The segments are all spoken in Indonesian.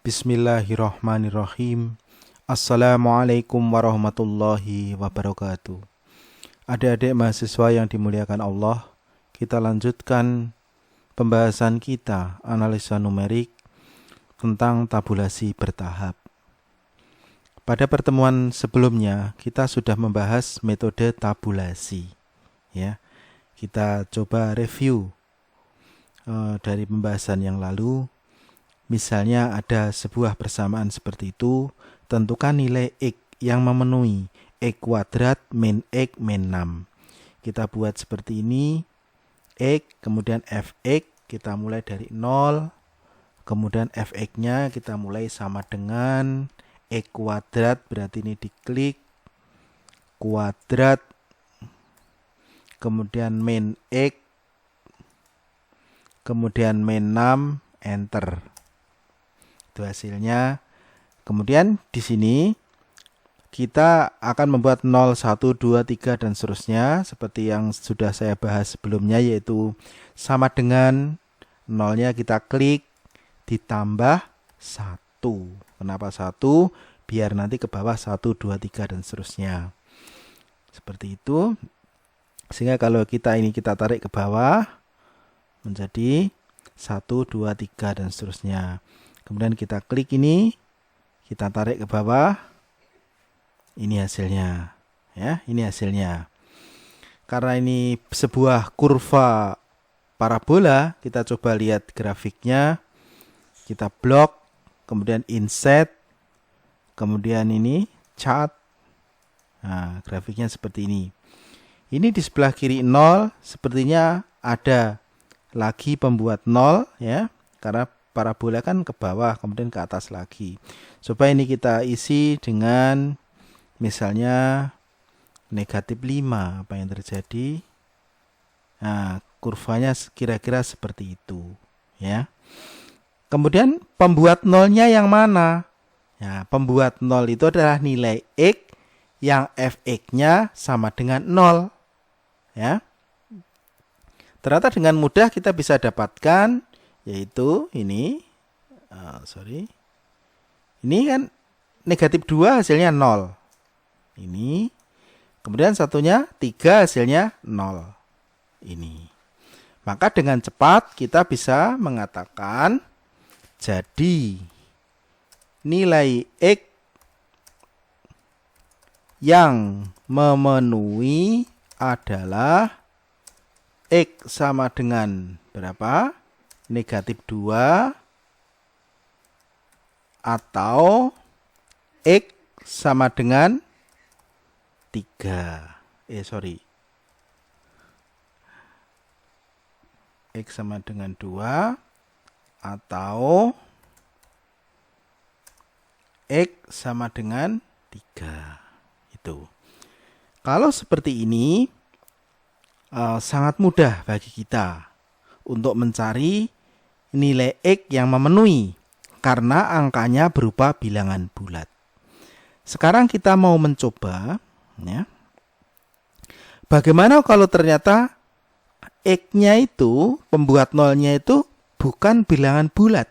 Bismillahirrahmanirrahim. Assalamualaikum warahmatullahi wabarakatuh. Adik-adik mahasiswa yang dimuliakan Allah, kita lanjutkan pembahasan kita analisa numerik tentang tabulasi bertahap. Pada pertemuan sebelumnya kita sudah membahas metode tabulasi. Ya, kita coba review dari pembahasan yang lalu. Misalnya ada sebuah persamaan seperti itu, tentukan nilai X yang memenuhi X kuadrat min X min 6. Kita buat seperti ini, X, kemudian Fx, kita mulai dari 0, kemudian Fx-nya kita mulai sama dengan X kuadrat, berarti ini diklik, kuadrat, kemudian min X, kemudian min 6, enter. Itu hasilnya. Kemudian di sini kita akan membuat 0, 1, 2, 3 dan seterusnya seperti yang sudah saya bahas sebelumnya, yaitu sama dengan 0-nya kita klik ditambah 1. Kenapa 1? Biar nanti ke bawah 1, 2, 3 dan seterusnya. Seperti itu. Sehingga kalau kita tarik ke bawah menjadi 1, 2, 3 dan seterusnya. Kemudian kita klik ini, kita tarik ke bawah, ini hasilnya. Ya, ini hasilnya. Karena ini sebuah kurva parabola, kita coba lihat grafiknya. Kita blok, kemudian inset, kemudian ini chart. Nah, grafiknya seperti ini. Ini di sebelah kiri 0, sepertinya ada lagi pembuat 0, ya, karena parabola kan ke bawah kemudian ke atas lagi. Coba ini kita isi dengan misalnya negatif 5. Apa yang terjadi? Nah, kurvanya kira-kira seperti itu, ya. Kemudian pembuat nolnya yang mana? Ya, pembuat 0 itu adalah nilai X yang Fx-nya sama dengan 0, ya. Ternyata dengan mudah kita bisa dapatkan, yaitu ini, ini kan negatif 2 hasilnya 0. Ini, kemudian satunya 3 hasilnya 0. Ini. Maka dengan cepat kita bisa mengatakan, jadi nilai X yang memenuhi adalah X sama dengan berapa? Negatif 2 atau X sama dengan 3. X sama dengan 2 atau X sama dengan 3. Itu. Kalau seperti ini sangat mudah bagi kita untuk mencari nilai X yang memenuhi karena angkanya berupa bilangan bulat. Sekarang kita mau mencoba, ya. Bagaimana kalau ternyata X-nya itu, pembuat nolnya itu bukan bilangan bulat?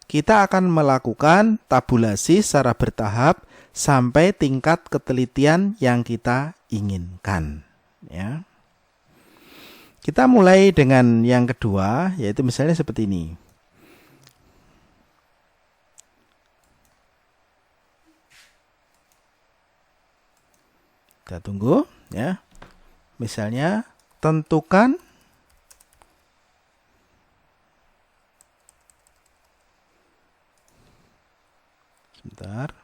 Kita akan melakukan tabulasi secara bertahap sampai tingkat ketelitian yang kita inginkan, ya. Kita mulai dengan yang kedua, yaitu misalnya seperti ini. Kita tunggu, ya. Misalnya tentukan sebentar.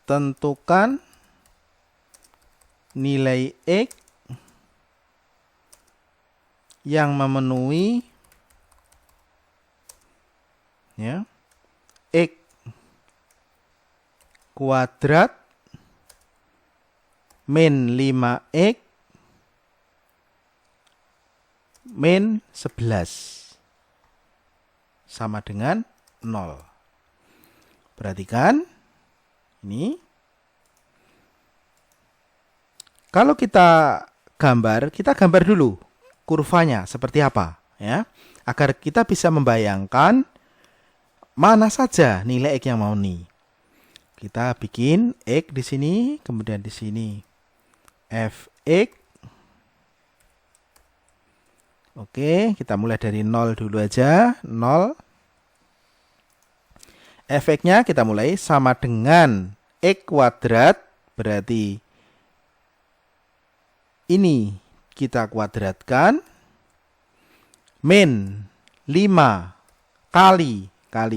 Tentukan nilai X yang memenuhi, ya, X kuadrat min 5X min 11 sama dengan 0. Perhatikan ini. Kalau kita gambar dulu kurvanya seperti apa, ya, agar kita bisa membayangkan mana saja nilai X yang mau nih. Kita bikin X di sini, kemudian di sini Fx. Oke, kita mulai dari 0 dulu aja. 0. Fx-nya kita mulai sama dengan X kuadrat. Berarti ini kita kuadratkan. Min 5 kali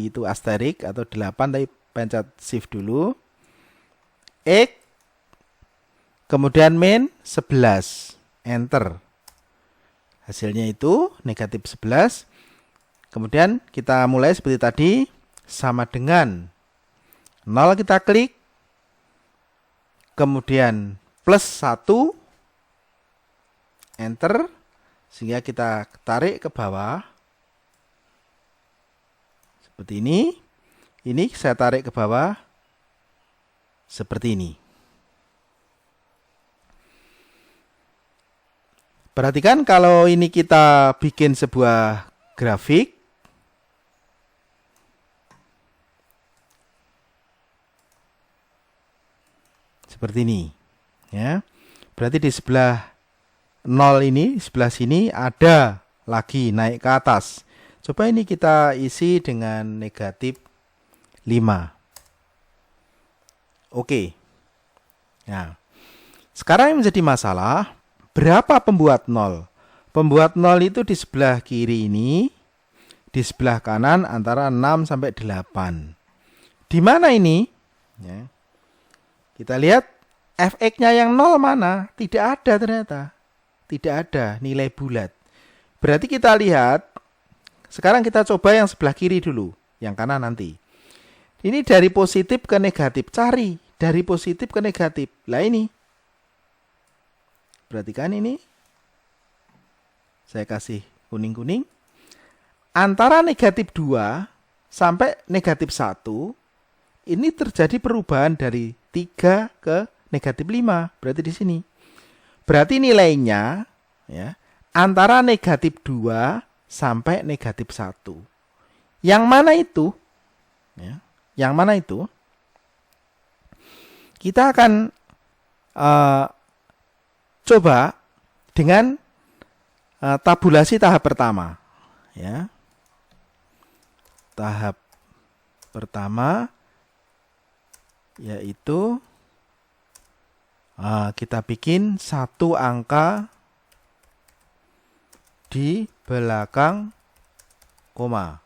itu asterik atau 8, tapi pencet shift dulu. X. Kemudian min 11. Enter. Hasilnya itu negatif 11. Kemudian kita mulai seperti tadi. Sama dengan 0 kita klik. Kemudian plus 1. Enter. Sehingga kita tarik ke bawah. Seperti ini. Ini saya tarik ke bawah. Seperti ini. Perhatikan kalau ini kita bikin sebuah grafik. Seperti ini. Ya. Berarti di sebelah 0 ini, di sebelah sini ada lagi naik ke atas. Coba ini kita isi dengan negatif 5. Oke. Nah, sekarang yang menjadi masalah, berapa pembuat 0? Pembuat 0 itu di sebelah kiri ini, di sebelah kanan antara 6 sampai 8. Di mana ini? Ya. Kita lihat Fx-nya yang 0 mana? Tidak ada ternyata. Tidak ada nilai bulat. Berarti kita lihat, sekarang kita coba yang sebelah kiri dulu, yang kanan nanti. Ini dari positif ke negatif, cari dari positif ke negatif. Lah ini. Perhatikan ini. Saya kasih kuning-kuning. Antara negatif 2 sampai negatif 1, ini terjadi perubahan dari 3 ke negatif 5. Berarti di sini. Berarti nilainya ya, antara negatif 2 sampai negatif 1. Yang mana itu? Ya, yang mana itu? Kita akan coba dengan tabulasi tahap pertama. Ya. Tahap pertama yaitu kita bikin satu angka di belakang koma.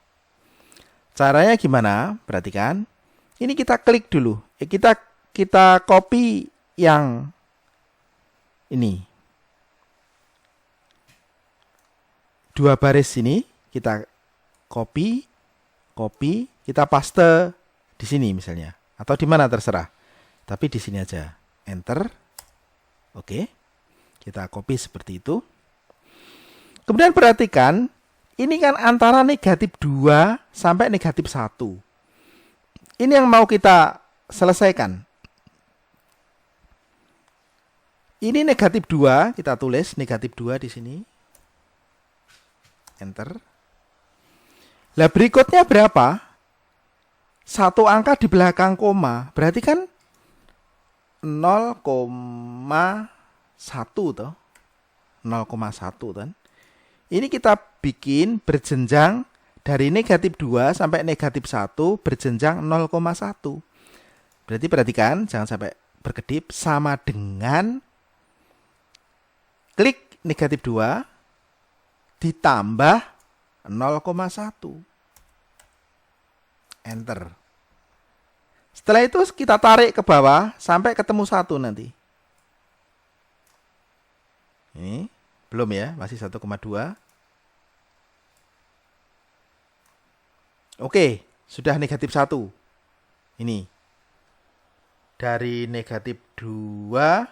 Caranya gimana? Perhatikan. Ini kita klik dulu. Kita copy yang ini. 2 baris ini kita copy, kita paste di sini misalnya, atau di mana terserah. Tapi di sini aja. Enter. Oke. Kita copy seperti itu. Kemudian perhatikan, ini kan antara negatif 2 sampai negatif 1. Ini yang mau kita selesaikan. Ini negatif 2, kita tulis negatif 2 di sini. Enter. Lah berikutnya berapa? Satu angka di belakang koma. Berarti kan 0,1 toh. 0,1 kan. Ini kita bikin berjenjang dari negatif 2 sampai negatif 1 berjenjang 0,1. Berarti perhatikan, jangan sampai berkedip, sama dengan klik negatif 2 ditambah 0,1. Enter. Setelah itu kita tarik ke bawah sampai ketemu 1 nanti. Ini belum ya, masih 1,2. Oke, sudah negatif 1. Ini. Dari negatif 2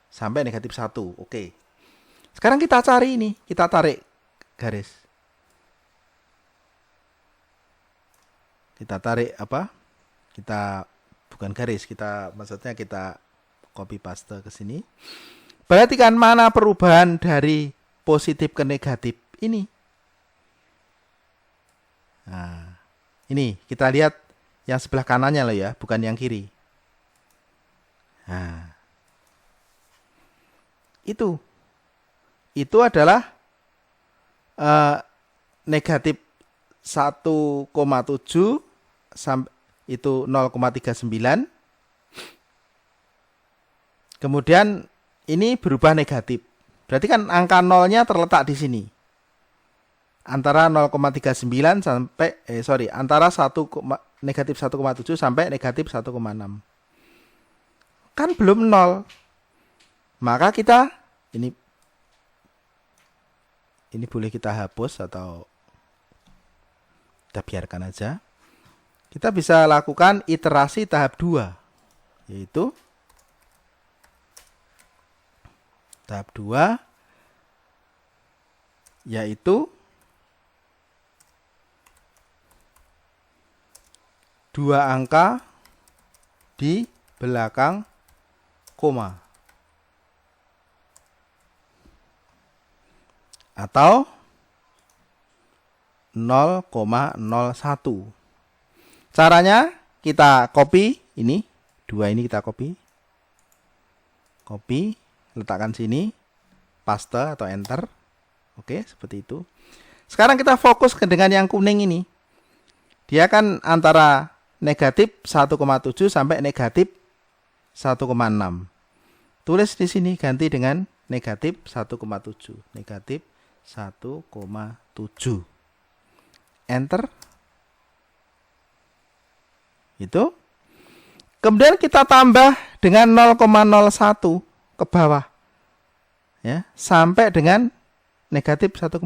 sampai negatif 1. Oke. Sekarang kita cari ini, kita tarik garis. Kita tarik apa? Kita bukan garis, maksudnya kita copy paste ke sini. Perhatikan mana perubahan dari positif ke negatif ini. Nah, Ini kita lihat yang sebelah kanannya loh ya, bukan yang kiri. Nah, itu adalah negatif 1,7 sampai itu 0,39. Kemudian ini berubah negatif. Berarti kan angka nolnya terletak di sini. Antara 0,39 sampai antara negatif 1,7 sampai negatif 1,6. Kan belum 0. Maka kita ini boleh kita hapus atau kita biarkan aja. Kita bisa lakukan iterasi tahap 2, yaitu tahap 2 yaitu 2 angka di belakang koma atau 0,01. Caranya kita copy ini, 2 ini kita copy, letakkan sini, paste atau enter. Oke, seperti itu. Sekarang kita fokus ke dengan yang kuning ini. Dia kan antara negatif 1,7 sampai negatif 1,6. Tulis di sini ganti dengan negatif 1,7. Negatif 1,7. Enter. Itu. Kemudian kita tambah dengan 0,01 ke bawah. Ya, sampai dengan negatif 1,6.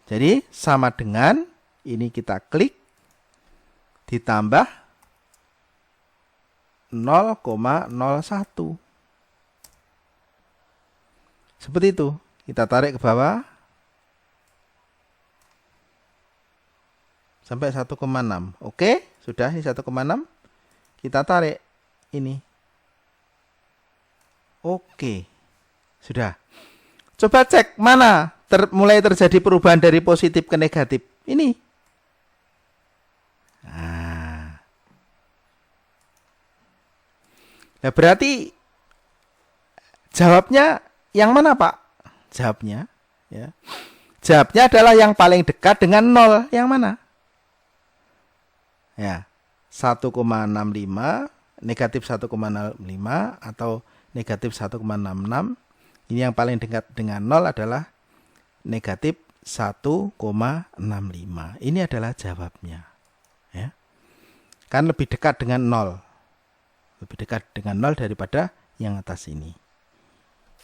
Jadi sama dengan ini kita klik ditambah 0,01. Seperti itu. Kita tarik ke bawah sampai 1,6. Oke, sudah ini 1,6. Kita tarik ini. Oke. Sudah. Coba cek mana mulai terjadi perubahan dari positif ke negatif. Ini. Nah, berarti jawabnya yang mana, Pak? Jawabnya adalah yang paling dekat dengan 0. Yang mana? Ya, 1,65, negatif 1,05 atau negatif 1,66. Ini yang paling dekat dengan 0 adalah negatif 1,65. Ini adalah jawabnya. Ya. Kan lebih dekat dengan 0. Lebih dekat dengan 0 daripada yang atas ini.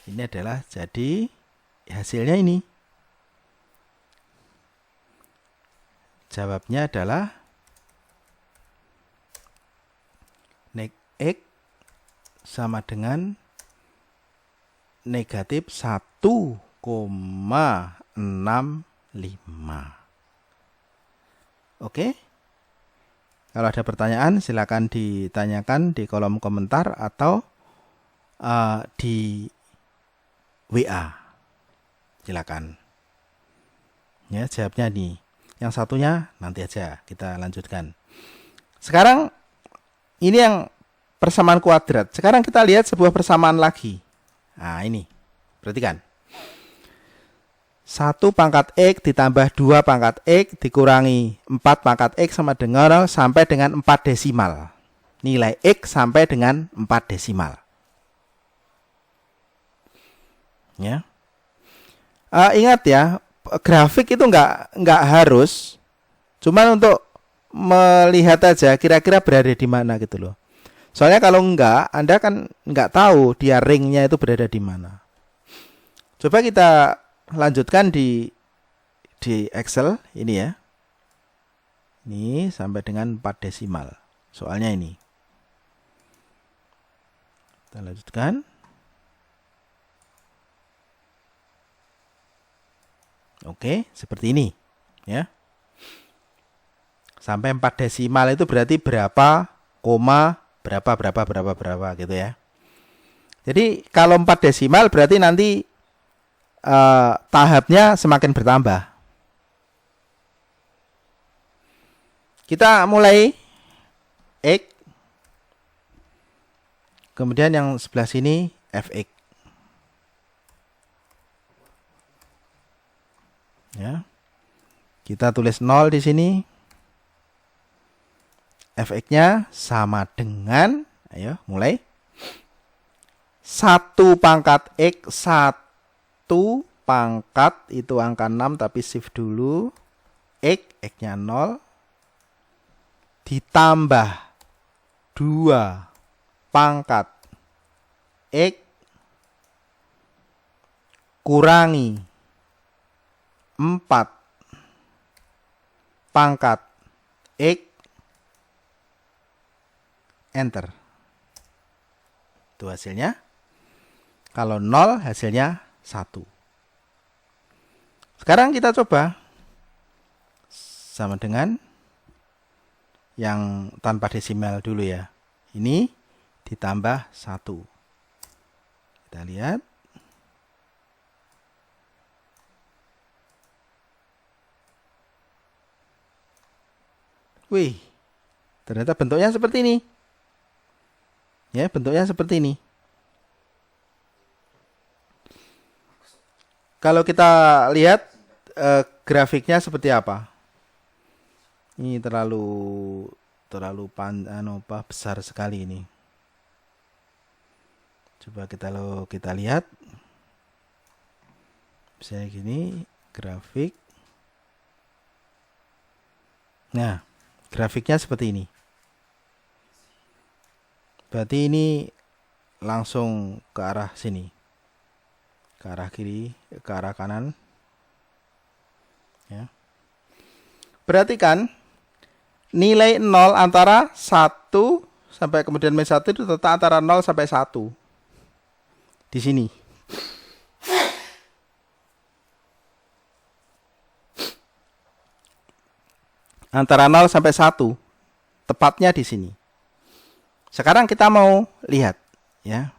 Ini adalah jadi hasilnya ini. Jawabnya adalah X sama dengan negatif 1,65. Oke. Kalau ada pertanyaan silakan ditanyakan di kolom komentar atau di WA. Silakan. Ya, jawabnya nih. Yang satunya nanti aja kita lanjutkan. Sekarang ini yang persamaan kuadrat. Sekarang kita lihat sebuah persamaan lagi. Nah, ini. Perhatikan. 1 pangkat X ditambah 2 pangkat X dikurangi 4 pangkat X sama dengan 0 sampai dengan 4 desimal. Nilai X sampai dengan 4 desimal. Ya. Ingat ya, grafik itu nggak harus. Cuman untuk melihat aja kira-kira berada di mana gitu loh. Soalnya kalau enggak, Anda kan nggak tahu dia ringnya itu berada di mana. Coba kita lanjutkan di Excel ini ya. Ini sampai dengan 4 desimal. Soalnya ini. Kita lanjutkan. Oke, seperti ini ya. Sampai 4 desimal itu berarti berapa, koma, berapa gitu ya. Jadi kalau 4 desimal berarti nanti tahapnya semakin bertambah. Kita mulai X. Kemudian yang sebelah sini Fx. Ya. Kita tulis 0 di sini. Fx-nya sama dengan, ayo mulai. 1 pangkat X, 1 pangkat itu angka 6 tapi shift dulu. X-nya 0. Ditambah 2 pangkat X kurangi 4 pangkat X, enter. Itu hasilnya. Kalau 0 hasilnya 1. Sekarang kita coba sama dengan yang tanpa desimal dulu ya. Ini ditambah 1. Kita lihat. Wih, ternyata bentuknya seperti ini. Ya, bentuknya seperti ini. Kalau kita lihat grafiknya seperti apa? Ini terlalu besar sekali ini. Coba kita lihat. Misalnya gini, grafik. Nah, grafiknya seperti ini. Berarti ini langsung ke arah sini. Ke arah kiri, ke arah kanan. Ya. Perhatikan nilai 0 antara 1 sampai kemudian min 1 itu tetap antara 0 sampai 1. Di sini. Antara 0 sampai 1. Tepatnya di sini. Sekarang kita mau lihat ya.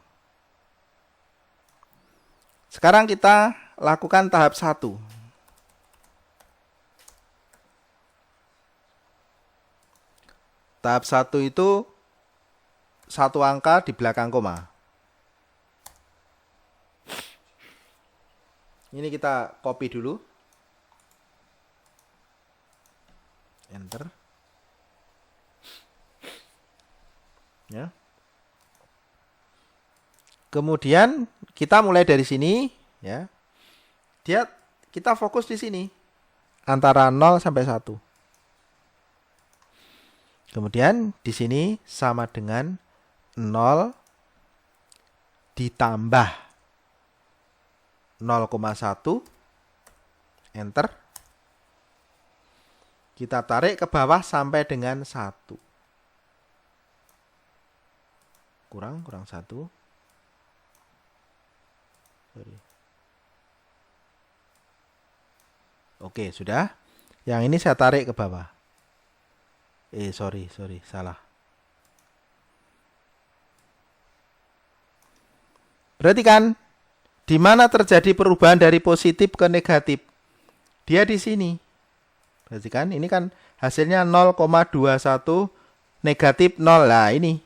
Sekarang kita lakukan tahap 1. Tahap 1 itu 1 angka di belakang koma. Ini kita copy dulu. Enter. Ya. Kemudian kita mulai dari sini ya. Kita fokus di sini antara 0 sampai 1. Kemudian di sini sama dengan 0 ditambah 0,1, enter. Kita tarik ke bawah sampai dengan 1. Kurang 1. Sorry. Oke, sudah. Yang ini saya tarik ke bawah. Sorry, salah. Perhatikan, di mana terjadi perubahan dari positif ke negatif? Dia di sini. Perhatikan, ini kan hasilnya 0,21 negatif 0. Nah, ini.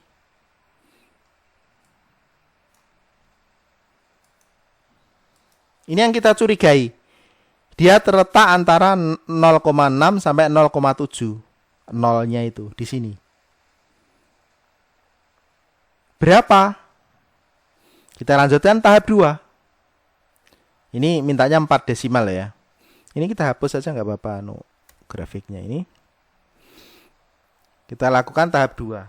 Ini yang kita curigai. Dia terletak antara 0,6 sampai 0,7. Nolnya itu di sini. Berapa? Kita lanjutkan tahap 2. Ini mintanya 4 desimal ya. Ini kita hapus saja nggak apa-apa grafiknya ini. Kita lakukan tahap 2.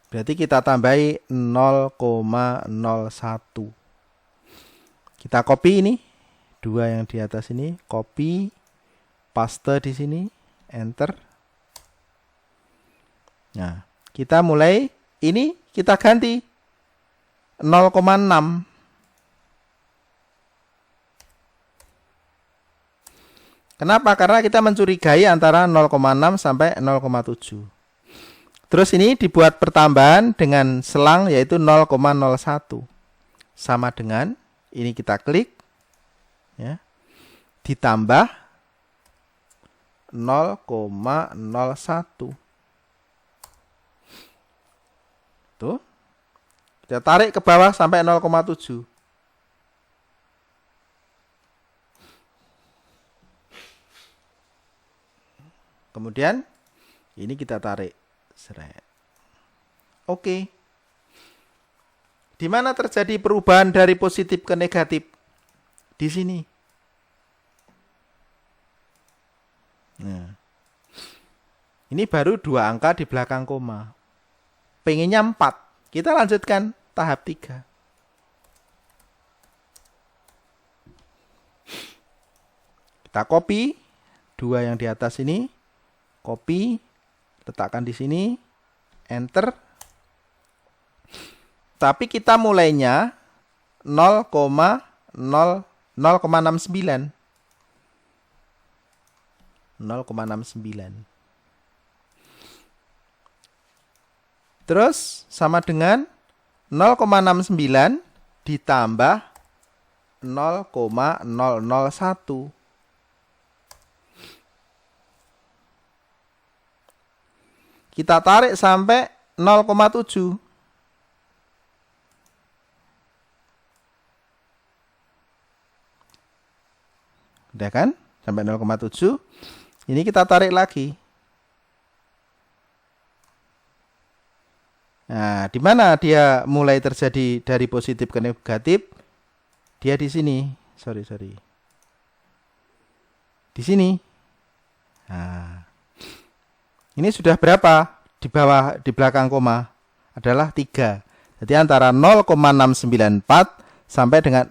Berarti kita tambahi 0,01. Kita copy ini. 2 yang di atas ini, copy, paste di sini, enter. Nah, kita mulai ini kita ganti 0,6. Kenapa? Karena kita mencurigai antara 0,6 sampai 0,7. Terus ini dibuat pertambahan dengan selang yaitu 0,01. Sama dengan ini kita klik. ya, ditambah 0,01. Tuh. Kita tarik ke bawah sampai 0,7. Kemudian ini kita tarik. Seret. Oke. Di mana terjadi perubahan dari positif ke negatif? Di sini. Nah. Ini baru 2 angka di belakang koma. Pengennya 4. Kita lanjutkan tahap 3. Kita copy 2 yang di atas ini. Copy, letakkan di sini, enter. Tapi kita mulainya 0,69. 0,69. Terus sama dengan 0,69 ditambah 0,001. Kita tarik sampai 0,7. Udah kan? Sampai 0,7. Ini kita tarik lagi. Nah, di mana dia mulai terjadi dari positif ke negatif? Dia di sini. Sorry. Di sini. Nah. Ini sudah berapa? Di bawah, di belakang koma adalah 3. Jadi antara 0,694 sampai dengan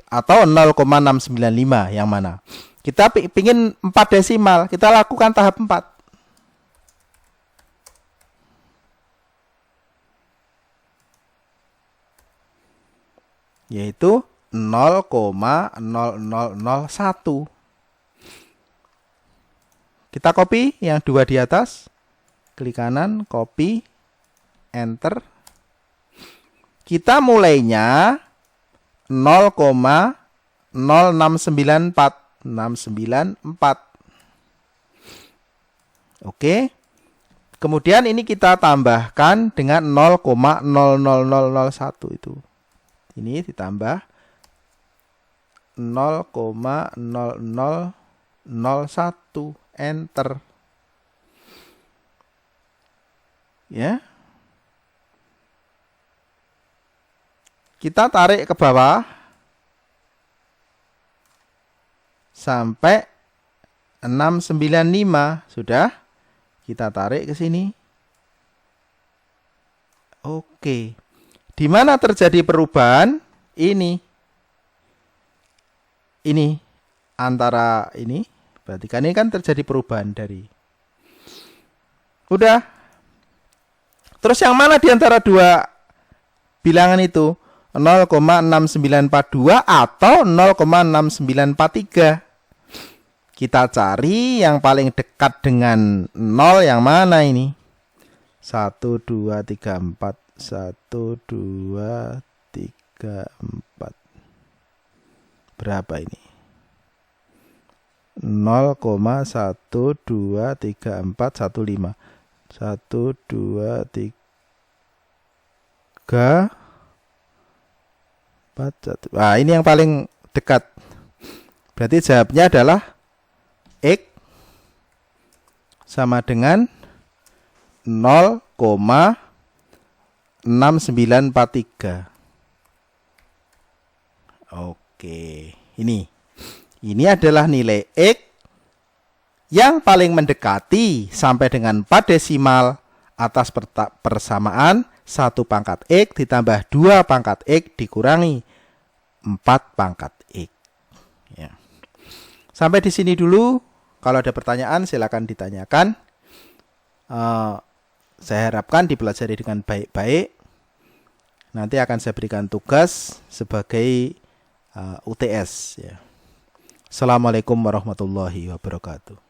atau 0,695 yang mana? Kita pingin 4 desimal, kita lakukan tahap 4. Yaitu 0,0001. Kita copy yang 2 di atas, klik kanan, copy, enter. Kita mulainya 0,0694. 694. Oke. Kemudian ini kita tambahkan dengan 0,00001 itu. Ini ditambah 0,0001. Enter. Ya. Kita tarik ke bawah sampai 695. Sudah. Kita tarik ke sini. Oke. Di mana terjadi perubahan? Ini antara ini. Berarti kan ini kan terjadi perubahan dari. Udah. Terus yang mana di antara 2 bilangan itu? 0,6942 atau 0,6943. Kita cari yang paling dekat dengan 0 yang mana ini? 1, 2, 3, 4. 1, 2, 3, 4. Berapa ini? 0,123415. 1, 2, 3, 4, 1. Nah, ini yang paling dekat. Berarti jawabnya adalah X sama dengan 0,6943. Oke, ini adalah nilai X yang paling mendekati sampai dengan 4 desimal atas persamaan 1 pangkat X ditambah 2 pangkat X dikurangi 4 pangkat X. Ya. Sampai di sini dulu. Kalau ada pertanyaan silakan ditanyakan. Saya harapkan dipelajari dengan baik-baik. Nanti akan saya berikan tugas sebagai UTS. Ya. Assalamualaikum warahmatullahi wabarakatuh.